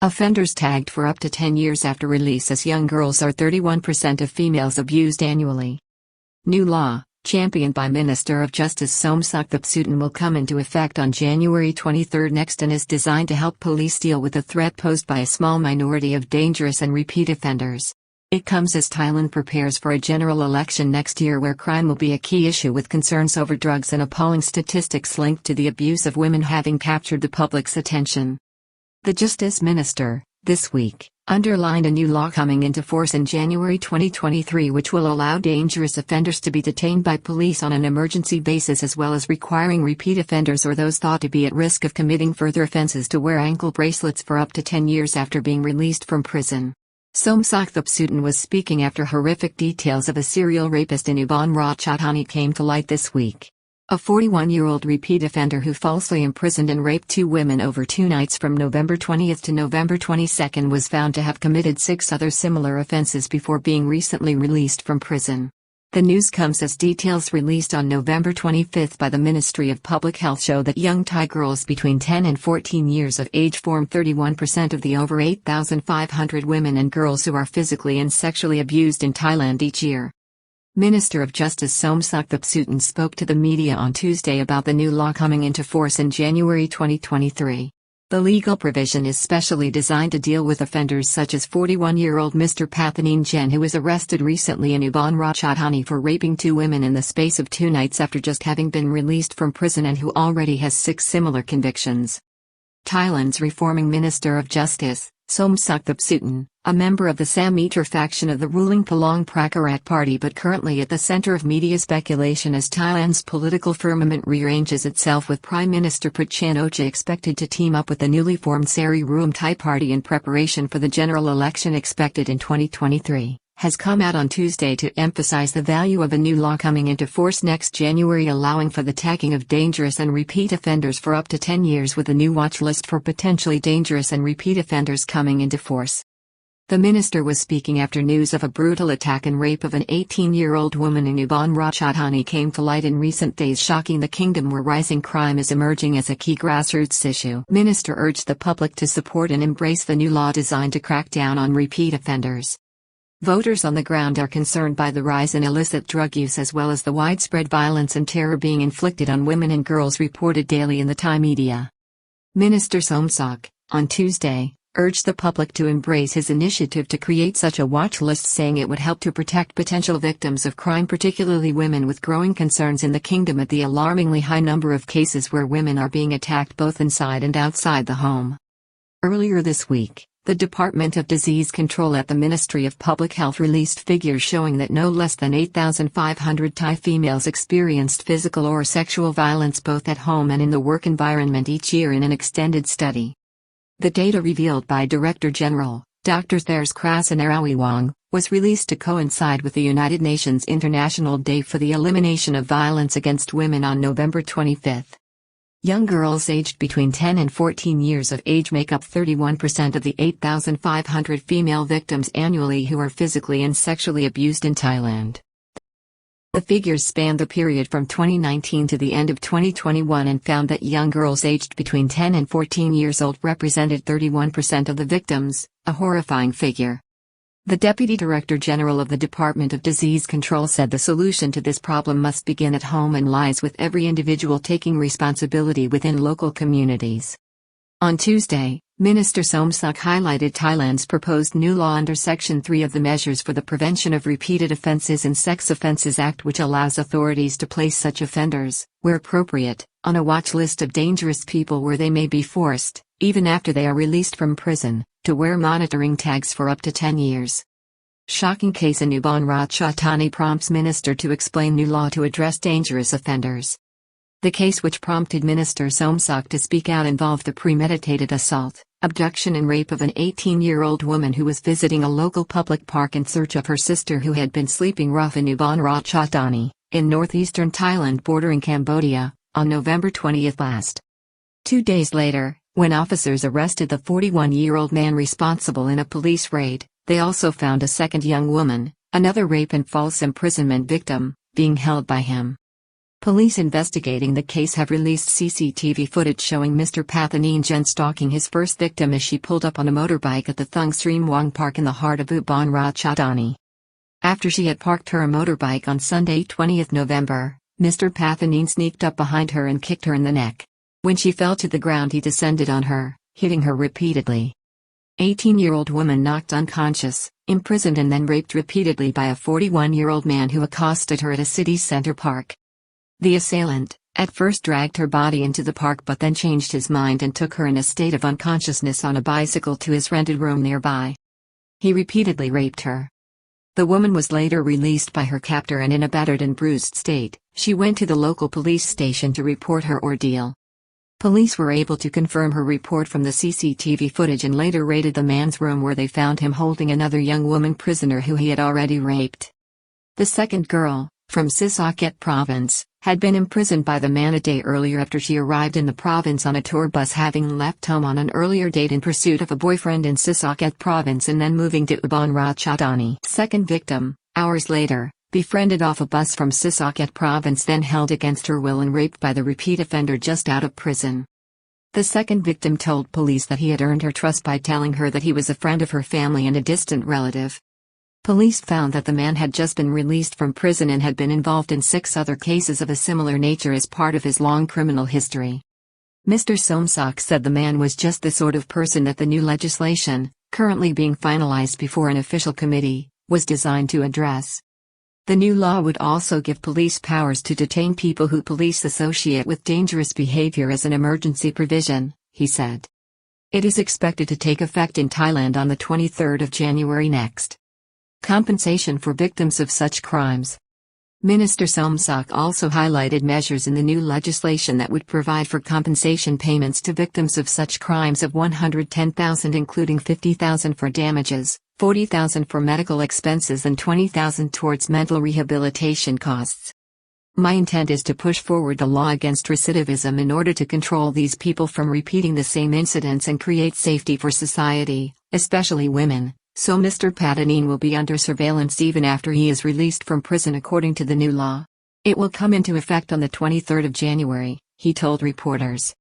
Offenders tagged for up to 10 years after release as young girls are 31% of females abused annually. New law, championed by Minister of Justice Somsak Thepsutin, will come into effect on January 23 next and is designed to help police deal with the threat posed by a small minority of dangerous and repeat offenders. It comes as Thailand prepares for a general election next year where crime will be a key issue, with concerns over drugs and appalling statistics linked to the abuse of women having captured the public's attention. The Justice Minister, this week, underlined a new law coming into force in January 2023 which will allow dangerous offenders to be detained by police on an emergency basis, as well as requiring repeat offenders or those thought to be at risk of committing further offenses to wear ankle bracelets for up to 10 years after being released from prison. Somsak Thepsutin was speaking after horrific details of a serial rapist in Ubon Ratchathani came to light this week. A 41-year-old repeat offender who falsely imprisoned and raped 2 women over 2 nights from November 20 to November 22 was found to have committed 6 other similar offenses before being recently released from prison. The news comes as details released on November 25 by the Ministry of Public Health show that young Thai girls between 10 and 14 years of age form 31% of the over 8,500 women and girls who are physically and sexually abused in Thailand each year. Minister of Justice Somsak Thepsutin spoke to the media on Tuesday about the new law coming into force in January 2023. The legal provision is specially designed to deal with offenders such as 41-year-old Mr. Pathanin Jen, who was arrested recently in Ubon Ratchathani for raping 2 women in the space of 2 nights after just having been released from prison, and who already has 6 similar convictions. Thailand's reforming Minister of Justice, Somsak Thepsutin, a member of the Samitra faction of the ruling Palong Prakarat party but currently at the center of media speculation as Thailand's political firmament rearranges itself, with Prime Minister Prayut Chan-o-cha expected to team up with the newly formed Sari Room Thai party in preparation for the general election expected in 2023, has come out on Tuesday to emphasize the value of a new law coming into force next January, allowing for the tagging of dangerous and repeat offenders for up to 10 years, with a new watch list for potentially dangerous and repeat offenders coming into force. The minister was speaking after news of a brutal attack and rape of an 18-year-old woman in Ubon Ratchathani came to light in recent days, shocking the kingdom where rising crime is emerging as a key grassroots issue. Minister urged the public to support and embrace the new law designed to crack down on repeat offenders. Voters on the ground are concerned by the rise in illicit drug use as well as the widespread violence and terror being inflicted on women and girls reported daily in the Thai media. Minister Somsak, on Tuesday, urged the public to embrace his initiative to create such a watch list, saying it would help to protect potential victims of crime, particularly women, with growing concerns in the kingdom at the alarmingly high number of cases where women are being attacked both inside and outside the home. Earlier this week, the Department of Disease Control at the Ministry of Public Health released figures showing that no less than 8,500 Thai females experienced physical or sexual violence both at home and in the work environment each year in an extended study. The data, revealed by Director General, Dr. Thers Krasanarawiwong, was released to coincide with the United Nations International Day for the Elimination of Violence Against Women on November 25. Young girls aged between 10 and 14 years of age make up 31% of the 8,500 female victims annually who are physically and sexually abused in Thailand. The figures span the period from 2019 to the end of 2021 and found that young girls aged between 10 and 14 years old represented 31% of the victims, a horrifying figure. The Deputy Director General of the Department of Disease Control said the solution to this problem must begin at home and lies with every individual taking responsibility within local communities. On Tuesday, Minister Somsak highlighted Thailand's proposed new law under Section 3 of the Measures for the Prevention of Repeated Offences in Sex Offences Act, which allows authorities to place such offenders, where appropriate, on a watch list of dangerous people where they may be forced, even after they are released from prison, to wear monitoring tags for up to 10 years. Shocking case in Ubon Ratchathani prompts minister to explain new law to address dangerous offenders. The case, which prompted Minister Somsak to speak out, involved the premeditated assault, abduction and rape of an 18-year-old woman who was visiting a local public park in search of her sister, who had been sleeping rough in Ubon Ratchathani, in northeastern Thailand bordering Cambodia, on November 20 last. 2 days later, when officers arrested the 41-year-old man responsible in a police raid, they also found a second young woman, another rape and false imprisonment victim, being held by him. Police investigating the case have released CCTV footage showing Mr. Pathaneen stalking his first victim as she pulled up on a motorbike at the Thung Srim Wang Park in the heart of Ubon Ratchathani. After she had parked her motorbike on Sunday 20 November, Mr. Pathaneen sneaked up behind her and kicked her in the neck. When she fell to the ground, he descended on her, hitting her repeatedly. 18-year-old woman knocked unconscious, imprisoned and then raped repeatedly by a 41-year-old man who accosted her at a city center park. The assailant, at first dragged her body into the park but then changed his mind and took her in a state of unconsciousness on a bicycle to his rented room nearby. He repeatedly raped her. The woman was later released by her captor and in a battered and bruised state, she went to the local police station to report her ordeal. Police were able to confirm her report from the CCTV footage and later raided the man's room where they found him holding another young woman prisoner who he had already raped. The second girl, from Somsak province, had been imprisoned by the man a day earlier after she arrived in the province on a tour bus, having left home on an earlier date in pursuit of a boyfriend in Somsak province and then moving to Ubon Ratchathani. Second victim, hours later, befriended off a bus from Somsak province, then held against her will and raped by the repeat offender just out of prison. The second victim told police that he had earned her trust by telling her that he was a friend of her family and a distant relative. Police found that the man had just been released from prison and had been involved in 6 other cases of a similar nature as part of his long criminal history. Mr. Somsak said the man was just the sort of person that the new legislation, currently being finalized before an official committee, was designed to address. The new law would also give police powers to detain people who police associate with dangerous behavior as an emergency provision, he said. It is expected to take effect in Thailand on the 23rd of January next. Compensation for victims of such crimes. Minister Somsak also highlighted measures in the new legislation that would provide for compensation payments to victims of such crimes of 110,000, including 50,000 for damages, 40,000 for medical expenses and 20,000 towards mental rehabilitation costs. My intent is to push forward the law against recidivism in order to control these people from repeating the same incidents and create safety for society, especially women. So Mr. Pathaneen will be under surveillance even after he is released from prison according to the new law. It will come into effect on the 23rd of January, he told reporters.